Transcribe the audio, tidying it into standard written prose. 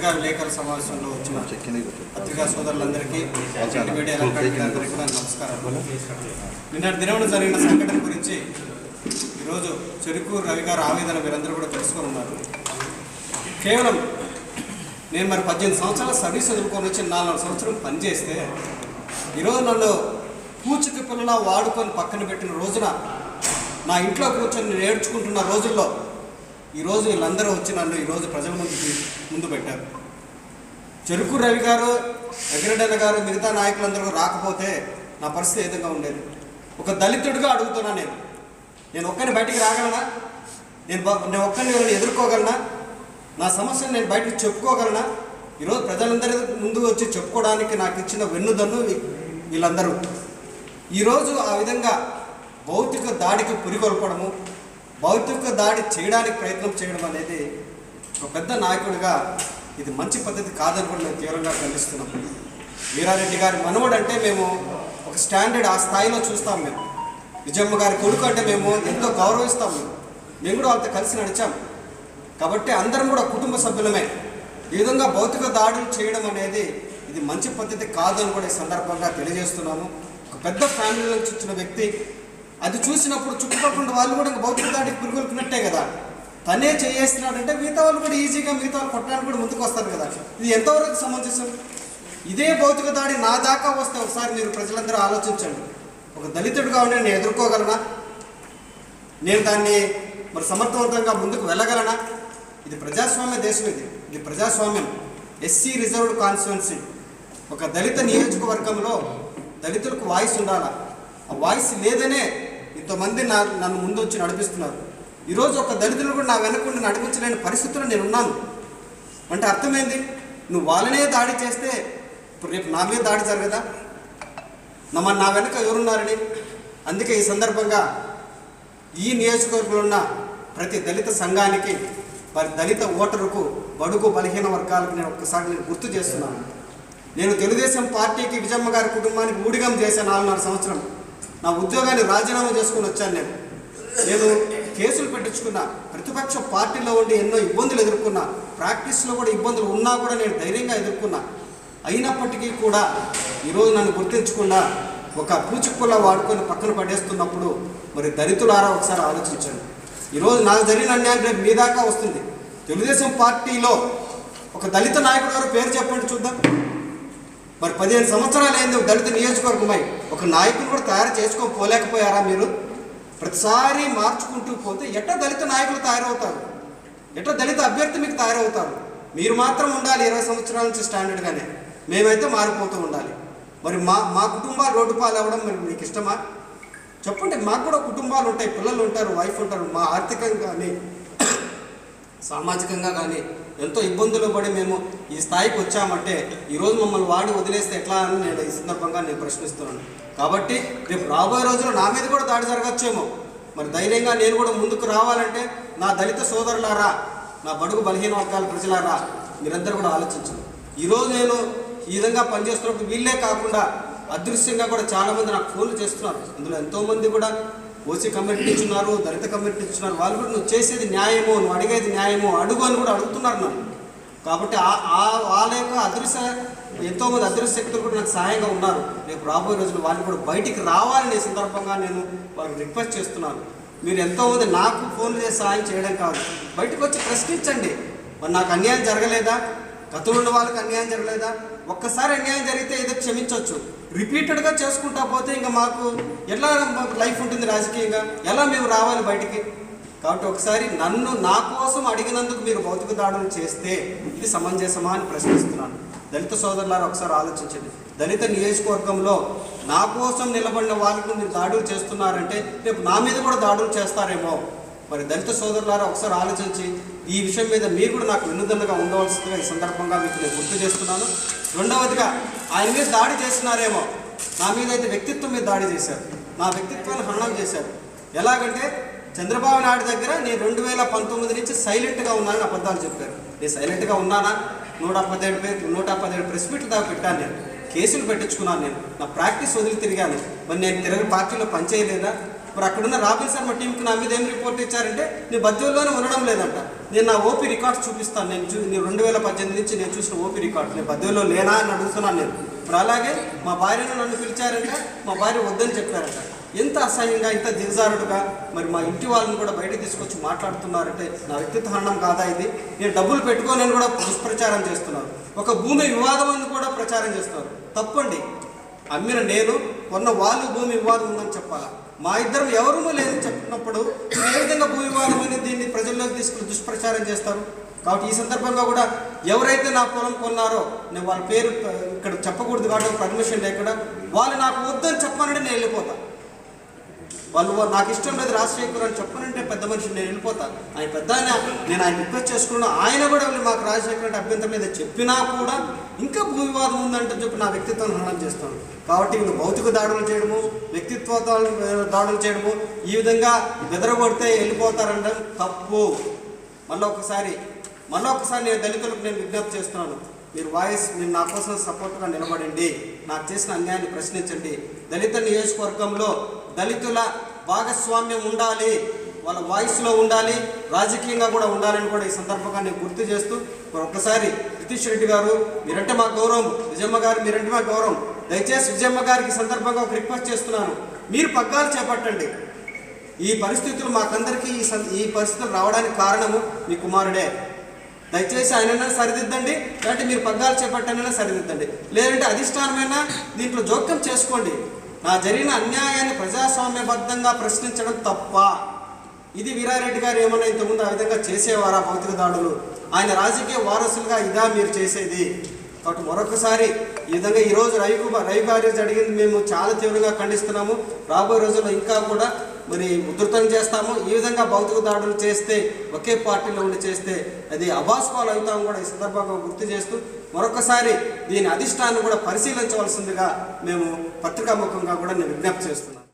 పత్రికా విలేకరుల సమావేశంలో వచ్చిన పత్రికా సోదరులందరికీ మీడియా అందరికీ కూడా నమస్కారాలు. నిన్నటి దినమున జరిగిన సంఘటన గురించి ఈరోజు చెరుకూరు రవి గారు ఆవేదన మీరందరూ కూడా తెలుసుకొని ఉన్నారు. కేవలం నేను 18 సంవత్సరాల సర్వీస్ చదువుకొని వచ్చి 4 సంవత్సరం పనిచేస్తే ఈరోజు నన్ను పూచిక పిల్లలా వాడుకొని పక్కన పెట్టిన రోజున నా ఇంట్లో కూర్చొని నేను ఏడ్చుకుంటున్న రోజుల్లో ఈరోజు వీళ్ళందరూ వచ్చి నన్ను ఈరోజు ప్రజల ముందు పెట్టారు. చెరుకూరు రవి గారు, వెంకటరెడ్డి గారు, మిగతా నాయకులందరూ రాకపోతే నా పరిస్థితి ఏ విధంగా ఉండేది? ఒక దళితుడిగా అడుగుతున్నా. నేను ఒక్కరిని బయటికి రాగలనా? నేను ఒక్కరిని వీళ్ళని ఎదుర్కోగలనా? నా సమస్యను నేను బయటకు చెప్పుకోగలనా? ఈరోజు ప్రజలందరి ముందు వచ్చి చెప్పుకోవడానికి నాకు ఇచ్చిన వెన్నుదన్ను వీళ్ళందరూ. ఈరోజు ఆ విధంగా భౌతిక దాడికి పురికొల్పడము, భౌతిక దాడి చేయడానికి ప్రయత్నం చేయడం అనేది ఒక పెద్ద నాయకుడిగా ఇది మంచి పద్ధతి కాదని కూడా మేము తీవ్రంగా ఖండిస్తున్నాం. వీరారెడ్డి గారి మనవడు అంటే మేము ఒక స్టాండర్డ్ ఆ స్థాయిలో చూస్తాం. మేము విజయమ్మ గారి కొడుకు అంటే మేము ఎంతో గౌరవిస్తాం. మేము కూడా వాళ్ళతో కలిసి నడిచాం. కాబట్టి అందరం కూడా కుటుంబ సభ్యులమే. ఈ విధంగా భౌతిక దాడులు చేయడం అనేది ఇది మంచి పద్ధతి కాదని కూడా ఈ సందర్భంగా తెలియజేస్తున్నాము. ఒక పెద్ద ఫ్యామిలీ నుంచి వచ్చిన వ్యక్తి అది చూసినప్పుడు చుట్టుపక్కల వాళ్ళు కూడా ఇంకా భౌతిక దాడికి పురుగొల్పినట్టే కదా. తనే చేస్తున్నాడంటే మిగతా వాళ్ళు కూడా ఈజీగా మిగతా వాళ్ళు కొట్టడానికి కూడా ముందుకు వస్తారు కదా. ఇది ఎంతవరకు సమంజసం? ఇదే భౌతిక దాడి నా దాకా వస్తే ఒకసారి మీరు ప్రజలందరూ ఆలోచించండి. ఒక దళితుడిగా ఉండి నేను ఎదుర్కోగలనా? నేను దాన్ని సమర్థవంతంగా ముందుకు వెళ్ళగలనా? ఇది ప్రజాస్వామ్య దేశం. ఇది ప్రజాస్వామ్యం. SC reserved constituency. ఒక దళిత నియోజకవర్గంలో దళితులకు వాయిస్ ఉండాలా. ఆ వాయిస్ లేదనే ఇంతమంది నన్ను ముందు వచ్చి నడిపిస్తున్నారు. ఈరోజు ఒక దళితులు కూడా నా వెనకుండా నడిపించలేని పరిస్థితుల్లో నేను ఉన్నాను అంటే అర్థమైంది. నువ్వు వాళ్ళనే దాడి చేస్తే ఇప్పుడు రేపు నా మీద దాడి జరగదా? నా వెనక ఎవరున్నారని. అందుకే ఈ సందర్భంగా ఈ నియోజకవర్గంలో ఉన్న ప్రతి దళిత సంఘానికి, మరి దళిత ఓటరుకు, బడుగు బలహీన వర్గాలకు నేను ఒక్కసారి గుర్తు చేస్తున్నాను. నేను తెలుగుదేశం పార్టీకి, విజయమ్మ గారి కుటుంబానికి ఊడిగం చేసే 4.5 సంవత్సరం నా ఉద్యోగాన్ని రాజీనామా చేసుకుని వచ్చాను. నేను కేసులు పెట్టించుకున్నా, ప్రతిపక్ష పార్టీలో ఉండి ఎన్నో ఇబ్బందులు ఎదుర్కొన్నా, ప్రాక్టీస్లో కూడా ఇబ్బందులు ఉన్నా కూడా నేను ధైర్యంగా ఎదుర్కొన్నా. అయినప్పటికీ కూడా ఈరోజు నన్ను గుర్తించకుండా ఒక పూచిపుల్ల వాడుకొని పక్కన పడేస్తున్నప్పుడు మరి దళితులారా ఒకసారి ఆలోచించండి. ఈరోజు నాకు జరిగిన అన్యాయం రేపు మీ దాకా వస్తుంది. తెలుగుదేశం పార్టీలో ఒక దళిత నాయకుడు గారు పేరు చెప్పండి చూద్దాం. మరి 15 సంవత్సరాలు అయింది దళిత నియోజకవర్గమై. ఒక నాయకుని కూడా తయారు చేసుకోలేకపోయారా మీరు? ప్రతిసారి మార్చుకుంటూ పోతే ఎట్లా దళిత నాయకులు తయారవుతారు? ఎట్లా దళిత అభ్యర్థి మీకు తయారవుతారు? మీరు మాత్రం ఉండాలి 20 సంవత్సరాల నుంచి స్టాండర్డ్గానే. మేమైతే మారిపోతూ ఉండాలి. మరి మా కుటుంబాలు రోడ్డు పాలు అవ్వడం మరి మీకు ఇష్టమా? చెప్పండి. మాకు కూడా కుటుంబాలు ఉంటాయి, పిల్లలు ఉంటారు, వైఫ్ ఉంటారు. మా ఆర్థికంగా కానీ సామాజికంగా కానీ ఎంతో ఇబ్బందులు పడి మేము ఈ స్థాయికి వచ్చామంటే ఈరోజు మమ్మల్ని వాడి వదిలేస్తే ఎట్లా అని నేను ఈ సందర్భంగా నేను ప్రశ్నిస్తున్నాను. కాబట్టి రేపు రాబోయే రోజుల్లో నా మీద కూడా దాడి జరగచ్చేమో. మరి ధైర్యంగా నేను కూడా ముందుకు రావాలంటే నా దళిత సోదరులారా, నా బడుగు బలహీన వర్గాల ప్రజలారా, మీరందరూ కూడా ఆలోచించండి. ఈరోజు నేను ఈ విధంగా పనిచేస్తున్నప్పుడు వీళ్ళే కాకుండా అదృశ్యంగా కూడా చాలామంది నాకు ఫోన్లు చేస్తున్నారు. అందులో ఎంతోమంది కూడా ఓసీ కమ్యూనిటీ ఇచ్చున్నారు, దళిత కమ్యూనిటీ ఇచ్చున్నారు. వాళ్ళు కూడా నువ్వు చేసేది న్యాయమో, నువ్వు అడిగేది న్యాయమో అడుగు అని కూడా అడుగుతున్నారు నన్ను. కాబట్టి వాళ్ళ యొక్క ఎంతోమంది అదృశ్య శక్తులు కూడా నాకు సహాయంగా ఉన్నారు. రేపు రాబోయే రోజులు వాళ్ళు కూడా బయటికి రావాలని ఈ సందర్భంగా నేను వాళ్ళకి రిక్వెస్ట్ చేస్తున్నాను. మీరు ఎంతోమంది నాకు ఫోన్లు చేసి సహాయం చేయడం కాదు, బయటకు వచ్చి ప్రశ్నించండి. మరి నాకు అన్యాయం జరగలేదా? గతంలో ఉన్న వాళ్ళకి అన్యాయం జరగలేదా? ఒక్కసారి అన్యాయం జరిగితే ఏదో క్షమించవచ్చు. రిపీటెడ్గా చేసుకుంటా పోతే ఇంకా మాకు ఎలా లైఫ్ ఉంటుంది రాజకీయంగా? ఎలా మేము రావాలి బయటికి? కాబట్టి ఒకసారి నా కోసం అడిగినందుకు మీరు భౌతిక దాడులు చేస్తే ఇది సమంజసమా అని ప్రశ్నిస్తున్నాను. దళిత సోదరులారా ఒకసారి ఆలోచించండి. దళిత నియోజకవర్గంలో నా కోసం నిలబడిన వాళ్ళకు మీరు దాడులు చేస్తున్నారంటే రేపు నా మీద కూడా దాడులు చేస్తారేమో. మరి దళిత సోదరులారా ఒకసారి ఆలోచించి ఈ విషయం మీద మీరు కూడా నాకు వెన్నుదన్నుగా ఉండవలసిందిగా ఈ సందర్భంగా మీకు నేను గుర్తు చేస్తున్నాను. రెండవదిగా ఆయన మీద దాడి చేస్తున్నారేమో, నా మీద అయితే వ్యక్తిత్వం మీద దాడి చేశారు, నా వ్యక్తిత్వాన్ని హననం చేశారు. ఎలాగంటే చంద్రబాబు నాయుడు దగ్గర నేను 2019 నుంచి సైలెంట్గా ఉన్నానని అబద్ధాలు చెప్పారు. నేను సైలెంట్గా ఉన్నానా? 117 ప్రెస్ మీట్లు దాకా పెట్టాను. నేను కేసులు పెట్టించుకున్నాను. నేను నా ప్రాక్టీస్ వదిలి తిరిగాను. మరి నేను పార్టీలో పనిచేయలేదా? మరి అక్కడున్న రాబిన్ శర్మ టీంకి నా మీద ఏం రిపోర్ట్ ఇచ్చారంటే నీ బద్యోల్లోనే ఉండడం లేదంట. నేను నా ఓపీ రికార్డ్స్ చూపిస్తాను. నేను 2018 నుంచి నేను చూసిన ఓపీ రికార్డ్స్. నేను పదవిలో లేనా అని అడుగుతున్నాను నేను. ఇప్పుడు అలాగే మా భార్యను నన్ను పిలిచారంట, మా భార్య వద్దని చెప్పారంట. ఎంత అసహ్యంగా, ఇంత దిగజారుడుగా మరి మా ఇంటి వాళ్ళని కూడా బయటకు తీసుకొచ్చి మాట్లాడుతున్నారంటే నా వ్యక్తిత్వ హననం కాదా ఇది? నేను డబ్బులు పెట్టుకోనని కూడా దుష్ప్రచారం చేస్తున్నారు. ఒక భూమి వివాదం అని కూడా ప్రచారం చేస్తున్నారు. తప్పండి. అమ్మిన నేను, కొన్న వాళ్ళు భూమి వివాదం ఉందని చెప్పాలా? మా ఇద్దరం ఎవరూ లేదని చెప్పినప్పుడు ఏ విధంగా భూ వివాదం అని దీన్ని ప్రజల్లోకి తీసుకుని దుష్ప్రచారం చేస్తారు? కాబట్టి ఈ సందర్భంగా కూడా ఎవరైతే నా పొలం కొన్నారో నేను వాళ్ళ పేరు ఇక్కడ చెప్పకూడదు కాబట్టి పర్మిషన్ లేకుండా వాళ్ళు నాకు వద్దని చెప్పానంటే నేను వెళ్ళిపోతా. వాళ్ళు నాకు ఇష్టం లేదు రాజశేఖర్ అని చెప్పనంటే పెద్ద మనిషి నేను వెళ్ళిపోతాను. ఆయన పెద్ద నేను ఆయన రిక్వెస్ట్ చేసుకున్నాను. ఆయన కూడా మాకు రాజశేఖర్ అంటే అభ్యంతరం లేదు చెప్పినా కూడా ఇంకా భూ వివాదం ఉందంటే చెప్పి నా వ్యక్తిత్వాన్ని హననం చేస్తాను. కాబట్టి వీళ్ళు భౌతిక దాడులు చేయడము, వ్యక్తిత్వ దాడులు చేయడము, ఈ విధంగా బెదరగొడితే వెళ్ళిపోతారంటే తప్పు. మళ్ళీ ఒకసారి నేను దళితులకు నేను విజ్ఞప్తి చేస్తున్నాను. మీరు నా కోసం సపోర్ట్గా నిలబడండి. నాకు చేసిన అన్యాయాన్ని ప్రశ్నించండి. దళిత నియోజకవర్గంలో దళితుల భాగస్వామ్యం ఉండాలి, వాళ్ళ వాయిస్లో ఉండాలి, రాజకీయంగా కూడా ఉండాలని కూడా ఈ సందర్భంగా నేను గుర్తు చేస్తూ ఒక్కసారి నితీష్ రెడ్డి గారు మీరంటే మా గౌరవం, విజయమ్మ గారు మీరంటే మా గౌరవం. దయచేసి విజయమ్మ గారికి సందర్భంగా ఒక రిక్వెస్ట్ చేస్తున్నాను, మీరు పగ్గాలు చేపట్టండి. ఈ పరిస్థితులు మాకందరికీ ఈ పరిస్థితులు రావడానికి కారణము మీ కుమారుడే. దయచేసి ఆయనైనా సరిదిద్దండి, లేదంటే మీరు పగ్గాలు చేపట్టనైనా సరిదిద్దండి, లేదంటే అధిష్టానమైనా దీంట్లో జోక్యం చేసుకోండి. నా జరిగిన అన్యాయాన్ని ప్రజాస్వామ్యబద్ధంగా ప్రశ్నించడం తప్ప. ఇది వీరారెడ్డి గారు ఏమన్నా ఇంతకుముందు ఆ విధంగా చేసేవారా భౌతిక దాడులు? ఆయన రాజకీయ వారసులుగా ఇదా మీరు చేసేది? కాబట్టి మరొకసారి ఈ విధంగా ఈరోజు రవి గారు జరిగింది మేము చాలా తీవ్రంగా ఖండిస్తున్నాము. రాబోయే రోజుల్లో ఇంకా కూడా మరి ఉధృతం చేస్తాము. ఈ విధంగా భౌతిక దాడులు చేస్తే, ఒకే పార్టీలో ఉండి చేస్తే అది అభాస్పాలు అవుతాము కూడా ఈ సందర్భంగా గుర్తు చేస్తూ మరొకసారి దీని అధిష్టాన్ని కూడా పరిశీలించవలసిందిగా మేము పత్రికాముఖంగా కూడా నేను విజ్ఞప్తి చేస్తున్నాను.